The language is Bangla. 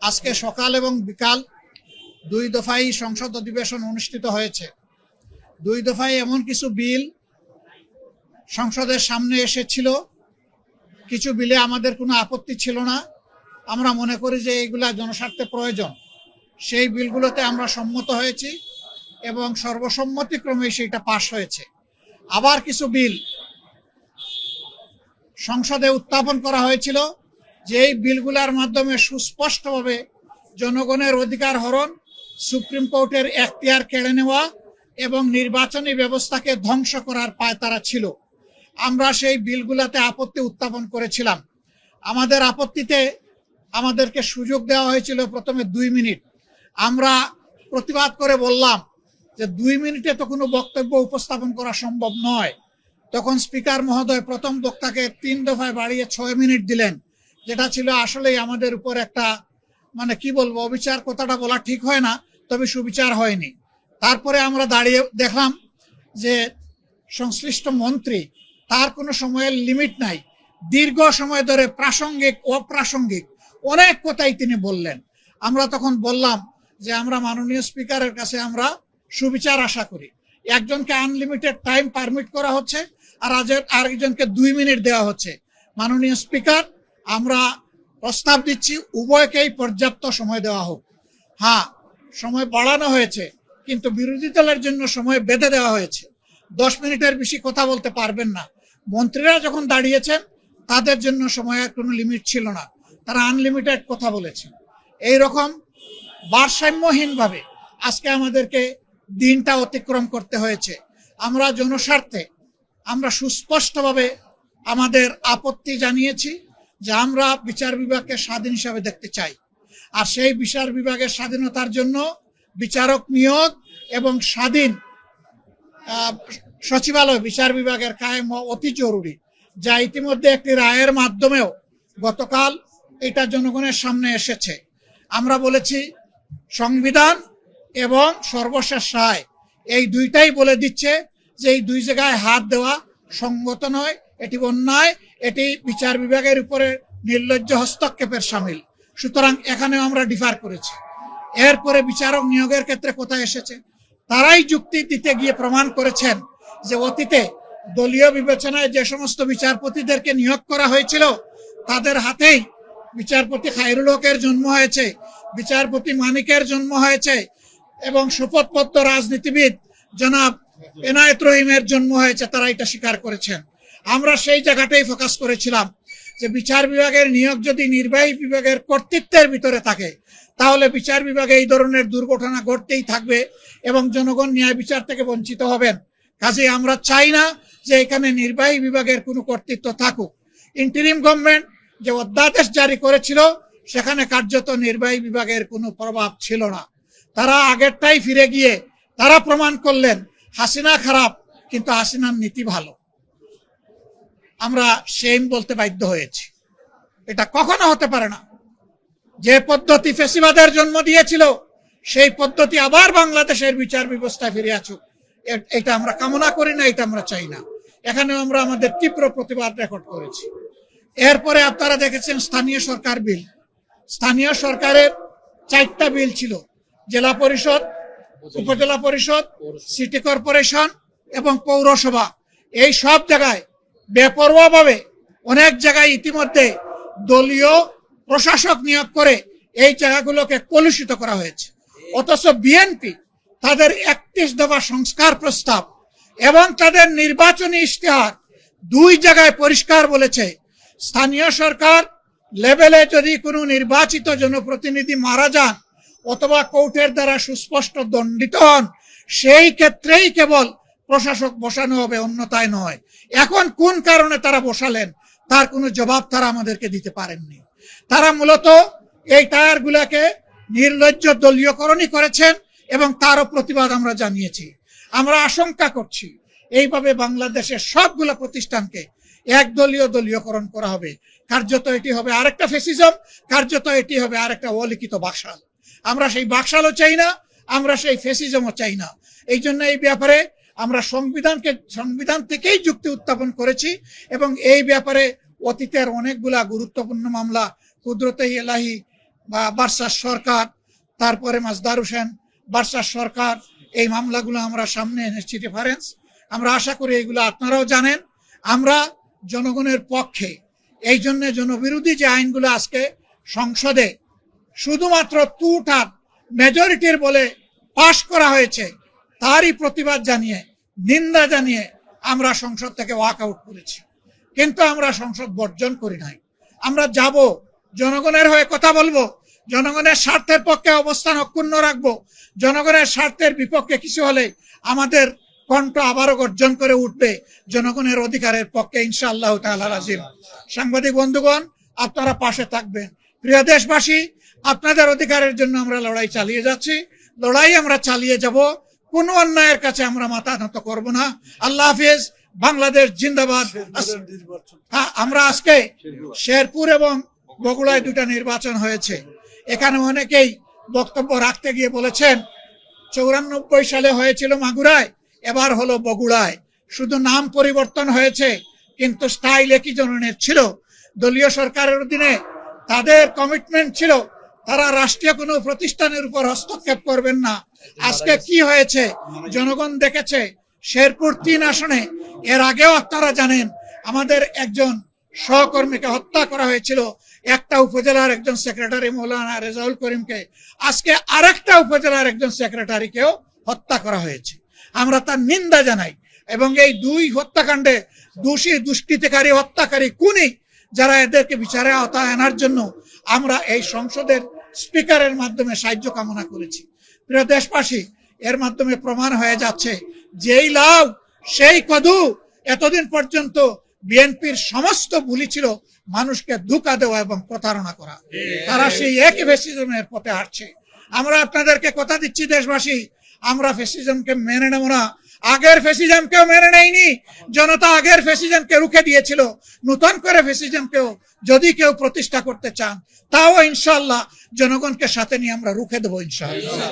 আজকে সকাল এবং বিকাল দুই দফায় সংসদ অধিবেশন অনুষ্ঠিত হয়েছে। দুই দফায় এমন কিছু বিল সংসদের সামনে এসেছিল, কিছু বিলে আমাদের কোনো আপত্তি ছিল না। আমরা মনে করি যে এইগুলা জনস্বার্থে প্রয়োজন, সেই বিলগুলোতে আমরা সম্মত হয়েছি এবং সর্বসম্মতিক্রমে সেটা পাশ হয়েছে। আবার কিছু বিল সংসদে উত্থাপন করা হয়েছিল, যে এই বিলগুলোর মাধ্যমে সুস্পষ্টভাবে জনগণের অধিকার হরণ, সুপ্রিম কোর্টের এখতিয়ার কেড়ে নেওয়া এবং নির্বাচনী ব্যবস্থাকে ধ্বংস করার পায়তারা ছিল। আমরা সেই বিলগুলোতে আপত্তি উত্থাপন করেছিলাম। আমাদের আপত্তিতে আমাদেরকে সুযোগ দেওয়া হয়েছিল প্রথমে 2 মিনিট। আমরা প্রতিবাদ করে বললাম যে 2 মিনিটে তো কোনো বক্তব্য উপস্থাপন করা সম্ভব নয়। তখন স্পিকার মহোদয় প্রথম বক্তাকে 3 দফায় বাড়িয়ে 6 মিনিট দিলেন, যেটা ছিল আসলেই আমাদের উপর একটা কি বলবো, অবিচার। কথাটা বলা ঠিক হয় না, তবে সুবিচার হয়নি। তারপরে আমরা দাঁড়িয়ে দেখলাম যে সংশ্লিষ্ট মন্ত্রী, তার কোনো সময়ের লিমিট নাই, দীর্ঘ সময় ধরে প্রাসঙ্গিক অপ্রাসঙ্গিক অনেক কথাই তিনি বললেন। আমরা তখন বললাম যে আমরা মাননীয় স্পিকারের কাছে আমরা সুবিচার আশা করি। একজনকে আনলিমিটেড টাইম পারমিট করা হচ্ছে আর আরেকজনকে 2 মিনিট দেওয়া হচ্ছে। মাননীয় স্পিকার, আমরা প্রস্তাব দিচ্ছি উভয়কেই পর্যাপ্ত সময় দেওয়া হোক। হ্যাঁ, সময় বাড়ানো হয়েছে, কিন্তু বিরোধী দলের জন্য সময় বেঁধে দেওয়া হয়েছে। 10 মিনিটের বেশি কথা বলতে পারবেন না। মন্ত্রীরা যখন দাঁড়িয়েছেন তাদের জন্য সময়ের কোনো লিমিট ছিল না, তারা আনলিমিটেড কথা বলেছেন। এইরকম ভারসাম্যহীনভাবে আজকে আমাদেরকে দিনটা অতিক্রম করতে হয়েছে। আমরা জনস্বার্থে আমরা সুস্পষ্টভাবে আমাদের আপত্তি জানিয়েছি যে আমরা বিচার বিভাগকে স্বাধীন হিসাবে দেখতে চাই, আর সেই বিচার বিভাগের স্বাধীনতার জন্য বিচারক নিয়োগ এবং স্বাধীন সচিবালয় বিচার বিভাগের কায়েম হওয়া অতি জরুরি, যা ইতিমধ্যে একটি রায়ের মাধ্যমেও গতকাল এটা জনগণের সামনে এসেছে। আমরা বলেছি সংবিধান এবং সর্বশেষ রায়, এই দুইটাই বলে দিচ্ছে যে এই দুই জায়গায় হাত দেওয়া সঙ্গত নয়, এটি অন্যায়, এটি বিচার বিভাগের উপরে নির্লজ্জ হস্তক্ষেপের সামিল। সুতরাং এখানেও আমরা ডিফার করেছি। এরপরে বিচারক নিয়োগের ক্ষেত্রে কোথায় এসেছে, তারাই যুক্তি দিতে গিয়ে প্রমাণ করেছেন যে অতীতে দলীয় বিবেচনায় যে সমস্ত বিচারপতিদেরকে নিয়োগ করা হয়েছিল তাদের হাতেই বিচারপতি খায়রুল হকের জন্ম হয়েছে, বিচারপতি মানিকের জন্ম হয়েছে এবং শপথপত্র রাজনীতিবিদ জনাব এনায়েত রহিমের জন্ম হয়েছে। তারা এটা স্বীকার করেছেন। আমরা সেই জায়গাটাই ফোকাস করেছিলাম যে বিচার বিভাগের নিয়োগ যদি নির্বাহী বিভাগের কর্তৃত্বের ভিতরে থাকে তাহলে বিচার বিভাগে এই ধরনের দুর্ঘটনা ঘটতেই থাকবে এবং জনগণ ন্যায় বিচার থেকে বঞ্চিত হবেন। কাজেই আমরা চাই না যে এখানে নির্বাহী বিভাগের কোনো কর্তৃত্ব থাকুক। ইন্টারিম গভর্নমেন্ট যে অধ্যাদেশ জারি করেছিল সেখানে কার্যত নির্বাহী বিভাগের কোনো প্রভাব ছিল না। তারা আগেরটাই ফিরে গিয়ে তারা প্রমাণ করলেন হাসিনা খারাপ কিন্তু হাসিনার নীতি ভালো। আমরা সেম বলতে বাধ্য হয়েছি। এটা কখনো হতে পারে না। যে পদ্ধতি ফ্যাসিবাদের জন্ম দিয়েছিল সেই পদ্ধতি আবার বাংলাদেশের বিচার ব্যবস্থায় ফিরে আসুক, এটা আমরা কামনা করি না, এটা আমরা চাই না। এখানেও আমরা আমাদের তীব্র প্রতিবাদ রেকর্ড করেছি। এরপরে আপনারা দেখেছেন স্থানীয় সরকার বিল। স্থানীয় সরকারের 4টা বিল ছিল, জেলা পরিষদ, উপজেলা পরিষদ, সিটি কর্পোরেশন এবং পৌরসভা। এই সব জায়গায় বেপরোয়াভাবে অনেক জায়গায় ইতিমধ্যে দলীয় প্রশাসক নিয়োগ করে এই জায়গাগুলোকে কলুষিত করা হয়েছে। অথচ বিএনপি তাদের 31 দফা সংস্কার প্রস্তাব এবং তাদের নির্বাচনী ইশতেহার 2 জায়গায় পরিষ্কার বলেছে স্থানীয় সরকার লেভেলে যদি কোনো নির্বাচিত জনপ্রতিনিধি মারা যান অথবা কোর্টের দ্বারা সুস্পষ্ট দণ্ডিত হন সেই ক্ষেত্রেই কেবল প্রশাসক বসানো হবে, অন্যথায় নয়। এখন কোন কারণে তারা বসালেন তার কোনো জবাব তারা আমাদেরকে দিতে পারেননি। তারা মূলত এই টায়ারগুলোকে নির্লজ্জ দলীয়করণই করেছেন এবং তারও প্রতিবাদ আমরা জানিয়েছি। আমরা আশঙ্কা করছি এইভাবে বাংলাদেশের সবগুলো প্রতিষ্ঠানকে একদলীয় দলীয়করণ করা হবে। কার্যত এটি হবে আরেকটা ফ্যাসিজম, কার্যত এটি হবে আরেকটা অলিখিত বাকশাল। আমরা সেই বাকশালও চাই না, আমরা সেই ফ্যাসিজমও চাই না। এই জন্য এই ব্যাপারে আমরা সংবিধান থেকেই যুক্তি উত্থাপন করেছি এবং এই ব্যাপারে অতীতের অনেকগুলা গুরুত্বপূর্ণ মামলা কুদরতে ইলাহি বা বার্সার সরকার, তারপরে মাজদার হোসেন বার্সার সরকার, এই মামলাগুলো আমরা সামনে এনেছি রেফারেন্স। আমরা আশা করি এগুলো আপনারাও জানেন। আমরা জনগণের পক্ষে, এই জন্য জনবিরোধী যে আইনগুলো আজকে সংসদে শুধুমাত্র টু-থার্ড মেজরিটির বলে পাশ করা হয়েছে, তারই প্রতিবাদ জানিয়ে, নিন্দা জানিয়ে আমরা সংসদ থেকে ওয়াক আউট করেছি। কিন্তু আমরা সংসদ বর্জন করি নাই। আমরা যাব, জনগণের হয়ে কথা বলবো, জনগণের স্বার্থের পক্ষে অবস্থান অক্ষুণ্ণ রাখবো। জনগণের স্বার্থের বিপক্ষে কিছু হলে আমাদের কণ্ঠ আবারও গর্জন করে উঠবে জনগণের অধিকারের পক্ষে ইনশাআল্লাহ তাআলা রাজিম। সাংবাদিক বন্ধুগণ, আপনারা পাশে থাকবেন। প্রিয় দেশবাসী, আপনাদের অধিকারের জন্য আমরা লড়াই চালিয়ে যাচ্ছি, লড়াই আমরা চালিয়ে যাব। কোনো অন্যায়ের কাছে আমরা মাথা নত করব না। আল্লাহ হাফিজ। বাংলাদেশ জিন্দাবাদ। আমরা আজকে শেরপুর এবং বগুড়ায় দুটা নির্বাচন হয়েছে। এখানে অনেকেই বক্তব্য রাখতে গিয়ে বলেছেন 94 সালে হয়েছিল মাগুরায়, এবার হলো বগুড়ায়। শুধু নাম পরিবর্তন হয়েছে, কিন্তু স্টাইল একই ধরনের ছিল। দলীয় সরকারের অধীনে তাদের কমিটমেন্ট ছিল তারা রাষ্ট্রীয় কোনো প্রতিষ্ঠানের উপর হস্তক্ষেপ করবেন না। আজকে কি হয়েছে জনগণ দেখেছে। শেরপুর 3 আসনে এর আগেও আপনারা জানেন আমাদের একজন সহকর্মীকে হত্যা করা হয়েছিল, একটা উপজেলার একজন সেক্রেটারি মৌলানা রেজাউল করিমকে। আজকে আরেকটা উপজেলার একজন সেক্রেটারিকেও হত্যা করা হয়েছে। আমরা তার নিন্দা জানাই এবং এই 2 হত্যাকাণ্ডে দোষী, দুষ্কৃতিকারী, হত্যাকারী, খুনি যারা, এদেরকে বিচারে আওতায় আনার জন্য আমরা এই সংসদের স্পিকারের মাধ্যমে সাহায্য কামনা করেছি। প্রিয় দেশবাসী, এর মাধ্যমে প্রমাণ হয়ে যাচ্ছে যেই লাউ সেই কদু। এতদিন পর্যন্ত বিএনপির সমস্ত ভুলই ছিল মানুষকে ধোঁকা দেওয়া এবং প্রতারণা করা। তারা সেই একই ফ্যাসিজমের পথে হাঁটছে। আমরা আপনাদেরকে কথা দিচ্ছি দেশবাসী, আমরা ফ্যাসিজমকে মেনে নেব না। আগের ফ্যাসিজমকেও মেনে নেয়নি জনতা, আগের ফ্যাসিজমকে রুখে দিয়েছিল। নতুন করে ফ্যাসিজমকেও যদি কেউ প্রতিষ্ঠা করতে চান, তাও ইনশাআল্লাহ জনগণকে সাথে নিয়ে আমরা রুখে দেবো ইনশাআল্লাহ।